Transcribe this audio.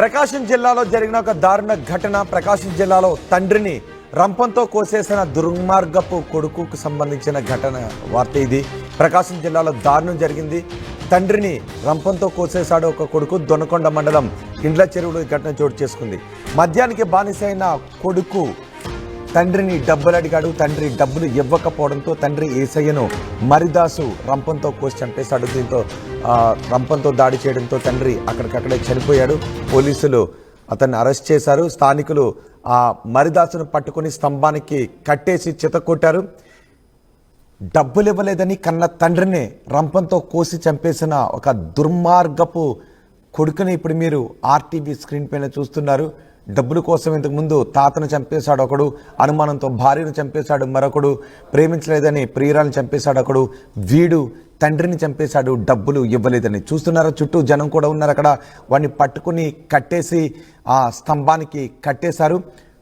ప్రకాశం జిల్లాలో జరిగిన ఒక దారుణ ఘటన. ప్రకాశం జిల్లాలో తండ్రిని రంపంతో కోసేసిన దుర్మార్గపు కొడుకుకు సంబంధించిన ఘటన వార్త ఇది. ప్రకాశం జిల్లాలో దారుణం జరిగింది. తండ్రిని రంపంతో కోసేశాడు ఒక కొడుకు. దొనకొండ మండలం ఇండ్ల చెరువులో ఈ ఘటన చోటు చేసుకుంది. మద్యానికి బానిసైన కొడుకు తండ్రిని డబ్బులు అడిగాడు. తండ్రి డబ్బులు ఇవ్వకపోవడంతో తండ్రి ఏసయ్యను మరిదాసు రంపంతో కోసి చంపేశాడు. దీంతో రంపంతో దాడి చేయడంతో తండ్రి అక్కడికక్కడే చనిపోయాడు. పోలీసులు అతన్ని అరెస్ట్ చేశారు. స్థానికులు ఆ మరిదాసును పట్టుకుని స్తంభానికి కట్టేసి చితకొట్టారు. డబ్బులు ఇవ్వలేదని కన్న తండ్రిని రంపంతో కోసి చంపేసిన ఒక దుర్మార్గపు కొడుకుని ఇప్పుడు మీరు ఆర్టీవీ స్క్రీన్ పైన చూస్తున్నారు. డబ్బుల కోసం ఇంతకు ముందు తాతను చంపేశాడు ఒకడు, అనుమానంతో భార్యను చంపేశాడు మరొకడు, ప్రేమించలేదని ప్రియురాలను చంపేశాడు ఒకడు, వీడు తండ్రిని చంపేశాడు డబ్బులు ఇవ్వలేదని. చూస్తున్నారా, చుట్టూ జనం కూడా ఉన్నారు. అక్కడ వాడిని పట్టుకుని కట్టేసి ఆ స్తంభానికి కట్టేశారు.